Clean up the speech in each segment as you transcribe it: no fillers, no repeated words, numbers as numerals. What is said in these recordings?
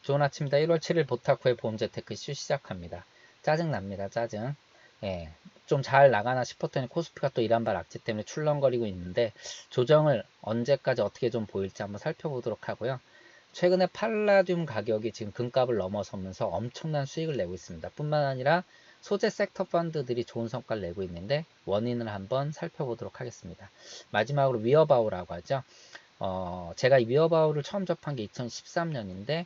좋은 아침입니다. 1월 7일 보타쿠의 보험재테크 이슈 시작합니다. 짜증납니다. 짜증. 예, 좀 잘 나가나 싶었더니 코스피가 또 이란발 악재 때문에 출렁거리고 있는데 조정을 언제까지 어떻게 좀 보일지 한번 살펴보도록 하고요. 최근에 팔라듐 가격이 지금 금값을 넘어서면서 엄청난 수익을 내고 있습니다. 뿐만 아니라 소재 섹터 펀드들이 좋은 성과를 내고 있는데 원인을 한번 살펴보도록 하겠습니다. 마지막으로 위어바우라고 하죠. 제가 이 위어바우를 처음 접한 게 2013년인데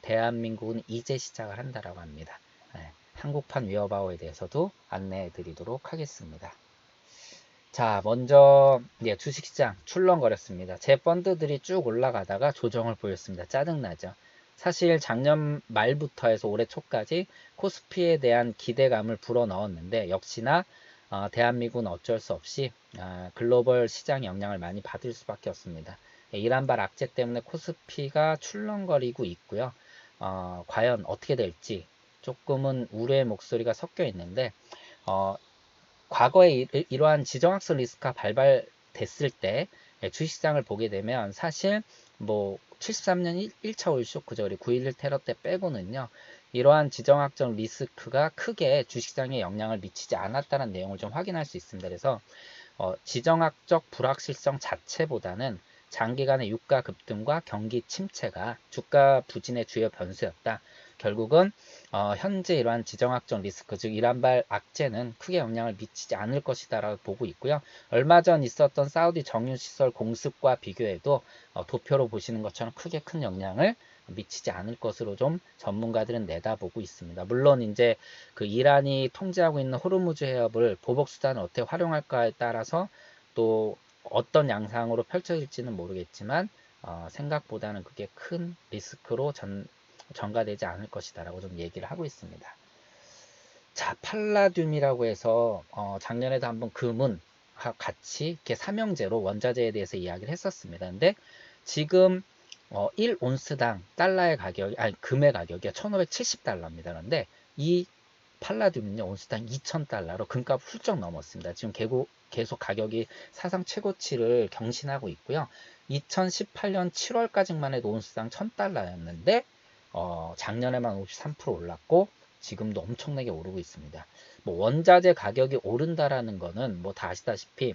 대한민국은 이제 시작을 한다라고 합니다. 네, 한국판 위어바우에 대해서도 안내해 드리도록 하겠습니다. 자, 먼저 주식시장 출렁거렸습니다. 제 펀드들이 쭉 올라가다가 조정을 보였습니다. 짜증나죠. 사실 작년 말부터 해서 올해 초까지 코스피에 대한 기대감을 불어넣었는데 역시나 대한민국은 어쩔 수 없이 글로벌 시장 영향을 많이 받을 수밖에 없습니다. 이란발 악재 때문에 코스피가 출렁거리고 있고요. 과연 어떻게 될지 조금은 우려의 목소리가 섞여 있는데 과거에 이러한 지정학적 리스크가 발발됐을 때 주식시장을 보게 되면 사실 뭐 73년 1차 올쇼크 그죠? 9.11 테러 때 빼고는요. 이러한 지정학적 리스크가 크게 주식시장에 영향을 미치지 않았다는 내용을 좀 확인할 수 있습니다. 그래서 지정학적 불확실성 자체보다는 장기간의 유가 급등과 경기 침체가 주가 부진의 주요 변수였다. 결국은 현재 이러한 지정학적 리스크, 즉 이란발 악재는 크게 영향을 미치지 않을 것이다라고 보고 있고요. 얼마 전 있었던 사우디 정유시설 공습과 비교해도 도표로 보시는 것처럼 크게 큰 영향을 미치지 않을 것으로 좀 전문가들은 내다보고 있습니다. 물론 이제 그 이란이 통제하고 있는 호르무즈 해협을 보복 수단을 어떻게 활용할까에 따라서 또 어떤 양상으로 펼쳐질지는 모르겠지만 생각보다는 그게 큰 리스크로 전가되지 않을 것이다라고 좀 얘기를 하고 있습니다. 자, 팔라듐이라고 해서 작년에도 한번 금은 같이 이렇게 삼형제로 원자재에 대해서 이야기를 했었습니다. 근데 지금 1온스당 달러의 가격이 금의 가격이 1,570달러입니다. 그런데 이 팔라듐은요, 온스당 2,000달러로 금값 훌쩍 넘었습니다. 지금 계속 가격이 사상 최고치를 경신하고 있고요. 2018년 7월까지만 해도 온스당 1,000달러였는데 작년에만 53% 올랐고 지금도 엄청나게 오르고 있습니다. 뭐 원자재 가격이 오른다라는 거는 뭐 다 아시다시피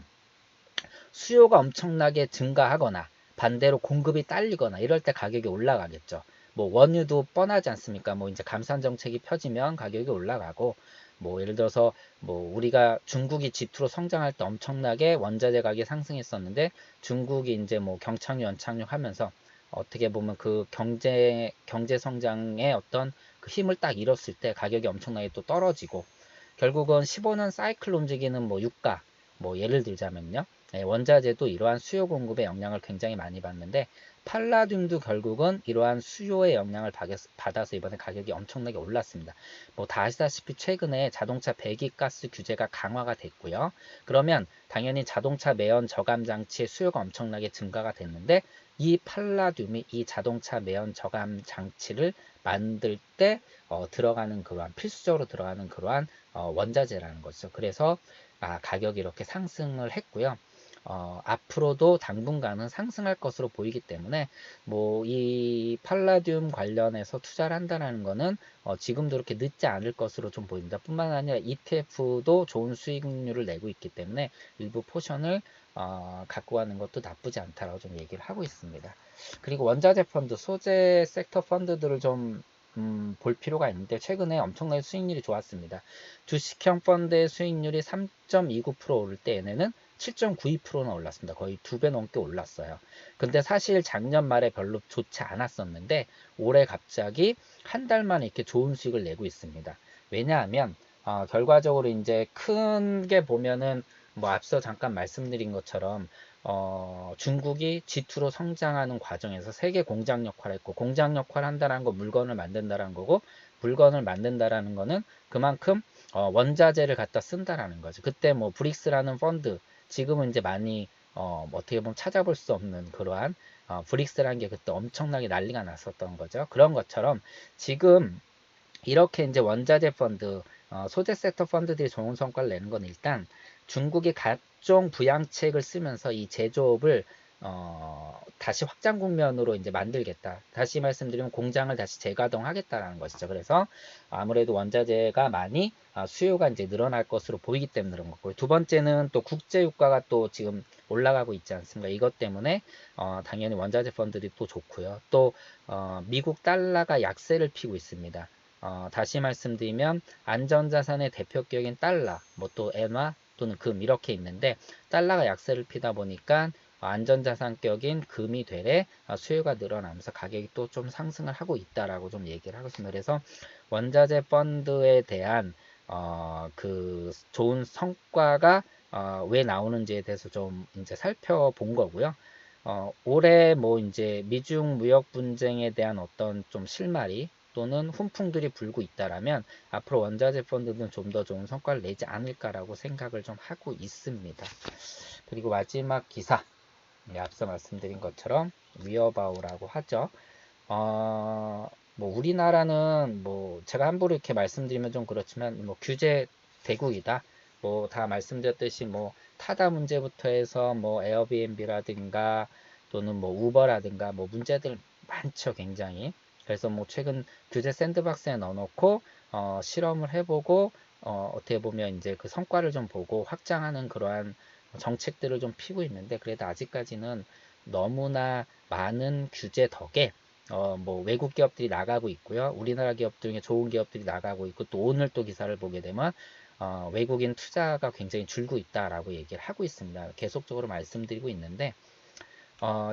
수요가 엄청나게 증가하거나 반대로 공급이 딸리거나 이럴 때 가격이 올라가겠죠. 뭐 원유도 뻔하지 않습니까? 뭐 이제 감산 정책이 펴지면 가격이 올라가고 뭐 예를 들어서 뭐 우리가 중국이 G2로 성장할 때 엄청나게 원자재 가격이 상승했었는데 중국이 이제 뭐 경착륙 연착륙 하면서 어떻게 보면 그 경제 성장의 어떤 그 힘을 딱 잃었을 때 가격이 엄청나게 또 떨어지고 결국은 15년 사이클 움직이는 뭐 유가 뭐 예를 들자면요. 원자재도 이러한 수요 공급의 영향을 굉장히 많이 받는데 팔라듐도 결국은 이러한 수요의 영향을 받아서 이번에 가격이 엄청나게 올랐습니다. 뭐 다 아시다시피 최근에 자동차 배기가스 규제가 강화가 됐고요. 그러면 당연히 자동차 매연 저감 장치의 수요가 엄청나게 증가가 됐는데 이 팔라듐이 이 자동차 매연 저감 장치를 만들 때 들어가는 그러한 필수적으로 들어가는 그러한 원자재라는 거죠. 그래서 가격이 이렇게 상승을 했고요. 앞으로도 당분간은 상승할 것으로 보이기 때문에 뭐 이 팔라듐 관련해서 투자를 한다는 거는 지금도 이렇게 늦지 않을 것으로 좀 보입니다. 뿐만 아니라 ETF도 좋은 수익률을 내고 있기 때문에 일부 포션을 갖고 가는 것도 나쁘지 않다라고 좀 얘기를 하고 있습니다. 그리고 원자재 펀드, 소재 섹터 펀드들을 좀 볼 필요가 있는데 최근에 엄청나게 수익률이 좋았습니다. 주식형 펀드의 수익률이 3.29% 오를 때 얘네는 7.92%나 올랐습니다. 거의 2배 넘게 올랐어요. 근데 사실 작년 말에 별로 좋지 않았었는데 올해 갑자기 한 달 만에 이렇게 좋은 수익을 내고 있습니다. 왜냐하면 결과적으로 이제 큰 게 보면은 뭐 앞서 잠깐 말씀드린 것처럼 중국이 G2로 성장하는 과정에서 세계 공장 역할을 했고 공장 역할을 한다는 거 물건을 만든다는 거고 물건을 만든다라는 거는 그만큼 원자재를 갖다 쓴다라는 거죠. 그때 뭐 브릭스라는 펀드 지금은 이제 많이 어떻게 보면 찾아볼 수 없는 그러한 브릭스라는 게 그때 엄청나게 난리가 났었던 거죠. 그런 것처럼 지금 이렇게 이제 원자재 펀드, 소재 섹터 펀드들이 좋은 성과를 내는 건 일단 중국이 각종 부양책을 쓰면서 이 제조업을 다시 확장 국면으로 이제 만들겠다. 다시 말씀드리면 공장을 다시 재가동하겠다라는 것이죠. 그래서 아무래도 원자재가 많이 수요가 이제 늘어날 것으로 보이기 때문에 그런 거고요. 두 번째는 또 국제 유가가 또 지금 올라가고 있지 않습니까? 이것 때문에 당연히 원자재 펀드들이 또 좋고요. 또 미국 달러가 약세를 피고 있습니다. 다시 말씀드리면 안전자산의 대표격인 달러, 뭐 또 엔화 또는 금 이렇게 있는데 달러가 약세를 피다 보니까 안전자산격인 금이 되레 수요가 늘어나면서 가격이 또 좀 상승을 하고 있다라고 좀 얘기를 하고 있습니다. 그래서 원자재 펀드에 대한 그 좋은 성과가 왜 나오는지에 대해서 좀 이제 살펴본 거고요. 올해 뭐 이제 미중 무역 분쟁에 대한 어떤 좀 실마리 또는 훈풍들이 불고 있다라면 앞으로 원자재 펀드는 좀 더 좋은 성과를 내지 않을까라고 생각을 좀 하고 있습니다. 그리고 마지막 기사, 앞서 말씀드린 것처럼 위어바우라고 하죠. 뭐 우리나라는 뭐 제가 함부로 이렇게 말씀드리면 좀 그렇지만 뭐 규제 대국이다. 뭐 다 말씀드렸듯이 뭐 타다 문제부터 해서 뭐 에어비앤비라든가 또는 뭐 우버라든가 뭐 문제들 많죠, 굉장히. 그래서 뭐 최근 규제 샌드박스에 넣어놓고 실험을 해보고 어떻게 보면 이제 그 성과를 좀 보고 확장하는 그러한 정책들을 좀 피고 있는데 그래도 아직까지는 너무나 많은 규제 덕에 뭐 외국 기업들이 나가고 있고요. 우리나라 기업 중에 좋은 기업들이 나가고 있고 또 오늘 또 기사를 보게 되면 외국인 투자가 굉장히 줄고 있다라고 얘기를 하고 있습니다. 계속적으로 말씀드리고 있는데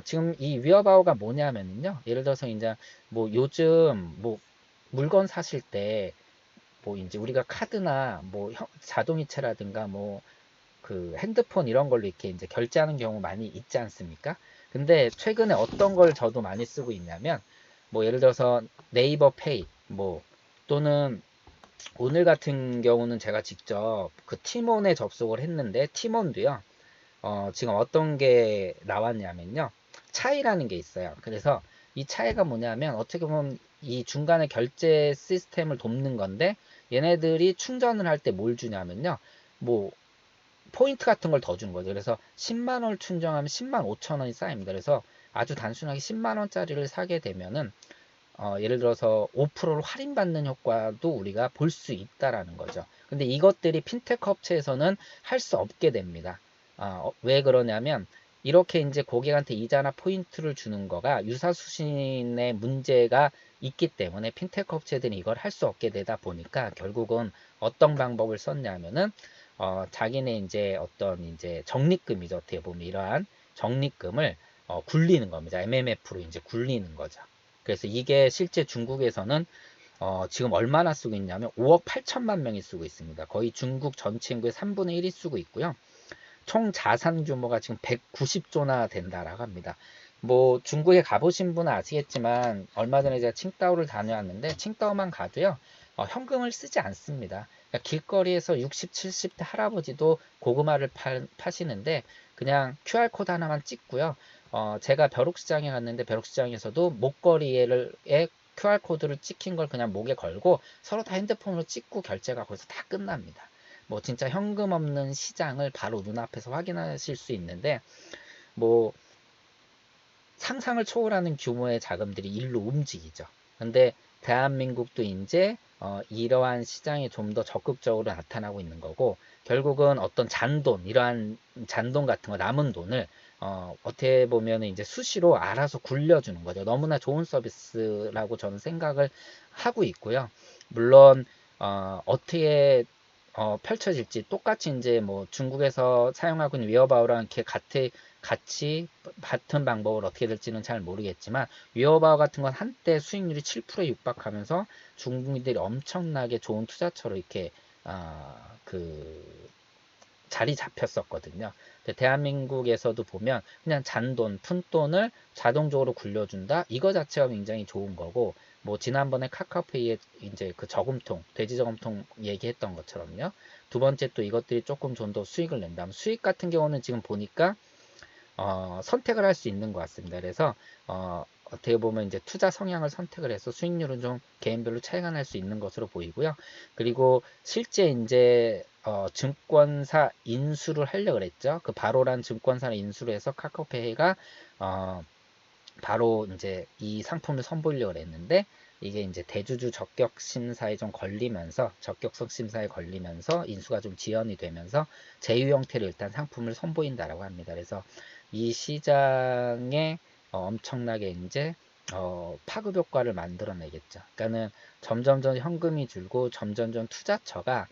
지금 이 위어바우가 뭐냐면요. 예를 들어서 이제 뭐 요즘 뭐 물건 사실 때 뭐 이제 우리가 카드나 뭐 자동이체라든가 뭐 그 핸드폰 이런 걸로 이렇게 이제 결제하는 경우 많이 있지 않습니까? 근데 최근에 어떤 걸 저도 많이 쓰고 있냐면 뭐 예를 들어서 네이버 페이 뭐 또는 오늘 같은 경우는 제가 직접 그 티몬에 접속을 했는데 티몬도요. 지금 어떤 게 나왔냐면요. 차이라는 게 있어요. 그래서 이 차이가 뭐냐면 어떻게 보면 이 중간에 결제 시스템을 돕는 건데 얘네들이 충전을 할 때 뭘 주냐면요. 뭐 포인트 같은 걸 더 주는 거죠. 그래서 10만 원 충전하면 10만 5천 원이 쌓입니다. 그래서 아주 단순하게 10만 원짜리를 사게 되면은 예를 들어서 5%를 할인받는 효과도 우리가 볼 수 있다라는 거죠. 근데 이것들이 핀테크 업체에서는 할 수 없게 됩니다. 왜 그러냐면 이렇게 이제 고객한테 이자나 포인트를 주는 거가 유사수신의 문제가 있기 때문에 핀테크 업체들이 이걸 할 수 없게 되다 보니까 결국은 어떤 방법을 썼냐면은 자기네 이제 어떤 이제 적립금이죠. 어떻게 보면 이러한 적립금을 굴리는 겁니다. MMF로 이제 굴리는 거죠. 그래서 이게 실제 중국에서는 지금 얼마나 쓰고 있냐면 5억 8천만 명이 쓰고 있습니다. 거의 중국 전체 인구의 3분의 1이 쓰고 있고요. 총 자산 규모가 지금 190조나 된다라고 합니다. 뭐 중국에 가보신 분은 아시겠지만 얼마 전에 제가 칭다오를 다녀왔는데 칭다오만 가도요. 현금을 쓰지 않습니다. 그러니까 길거리에서 60, 70대 할아버지도 고구마를 파시는데 그냥 QR코드 하나만 찍고요. 제가 벼룩시장에 갔는데 벼룩시장에서도 목걸이에 QR코드를 찍힌 걸 그냥 목에 걸고 서로 다 핸드폰으로 찍고 결제가 거기서 다 끝납니다. 뭐 진짜 현금 없는 시장을 바로 눈앞에서 확인하실 수 있는데 뭐 상상을 초월하는 규모의 자금들이 일로 움직이죠. 근데 대한민국도 이제 이러한 시장에 좀 더 적극적으로 나타나고 있는 거고 결국은 어떤 잔돈 이러한 잔돈 같은 거 남은 돈을 어떻게 보면 이제 수시로 알아서 굴려주는 거죠. 너무나 좋은 서비스라고 저는 생각을 하고 있고요. 물론 어떻게 펼쳐질지 똑같이 이제 뭐 중국에서 사용하고 있는 위어바우랑 이렇게 같이 같은 방법을 어떻게 될지는 잘 모르겠지만 위어바우 같은 건 한때 수익률이 7%에 육박하면서 중국인들이 엄청나게 좋은 투자처로 이렇게 그 자리 잡혔었거든요. 근데 대한민국에서도 보면 그냥 잔돈, 푼돈을 자동적으로 굴려준다. 이거 자체가 굉장히 좋은 거고, 뭐 지난번에 카카오페이에 이제 그 저금통, 돼지 저금통 얘기했던 것처럼요. 두 번째 또 이것들이 조금 좀 더 수익을 낸다면 수익 같은 경우는 지금 보니까 선택을 할 수 있는 것 같습니다. 그래서 어떻게 보면 이제 투자 성향을 선택을 해서 수익률은 좀 개인별로 차이가 날 수 있는 것으로 보이고요. 그리고 실제 이제 증권사 인수를 하려고 그랬죠. 그 바로란 증권사를 인수를 해서 카카오페이가 바로 이제 이 상품을 선보이려고 했는데 이게 이제 대주주 적격 심사에 좀 걸리면서 적격성 심사에 걸리면서 인수가 좀 지연이 되면서 제휴 형태로 일단 상품을 선보인다라고 합니다. 그래서 이 시장에 엄청나게 이제 파급 효과를 만들어내겠죠. 그러니까는 점점점 현금이 줄고 점점점 투자처가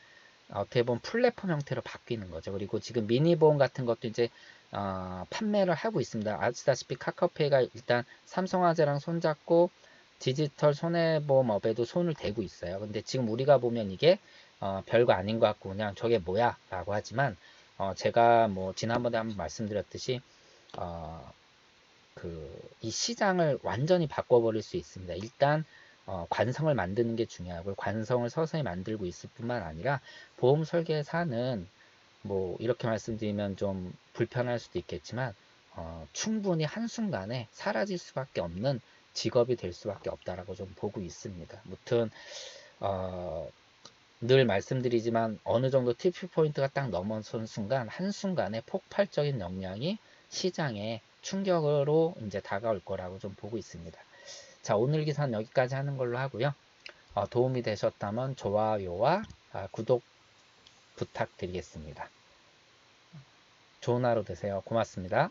어떻게 보면 플랫폼 형태로 바뀌는 거죠. 그리고 지금 미니보험 같은 것도 이제 판매를 하고 있습니다. 아시다시피 카카오페이가 일단 삼성화재랑 손잡고 디지털 손해보험업에도 손을 대고 있어요. 근데 지금 우리가 보면 이게 별거 아닌 것 같고 그냥 저게 뭐야 라고 하지만 제가 뭐 지난번에 한번 말씀드렸듯이 이 시장을 완전히 바꿔버릴 수 있습니다. 일단 관성을 만드는 게 중요하고 관성을 서서히 만들고 있을 뿐만 아니라 보험 설계사는 뭐 이렇게 말씀드리면 좀 불편할 수도 있겠지만 충분히 한순간에 사라질 수밖에 없는 직업이 될 수밖에 없다라고 좀 보고 있습니다. 무튼 늘 말씀드리지만 어느 정도 TP 포인트가 딱 넘어선 순간 한순간에 폭발적인 영향이 시장에 충격으로 이제 다가올 거라고 좀 보고 있습니다. 자, 오늘 기사는 여기까지 하는 걸로 하고요. 도움이 되셨다면 좋아요와 구독 부탁드리겠습니다. 좋은 하루 되세요. 고맙습니다.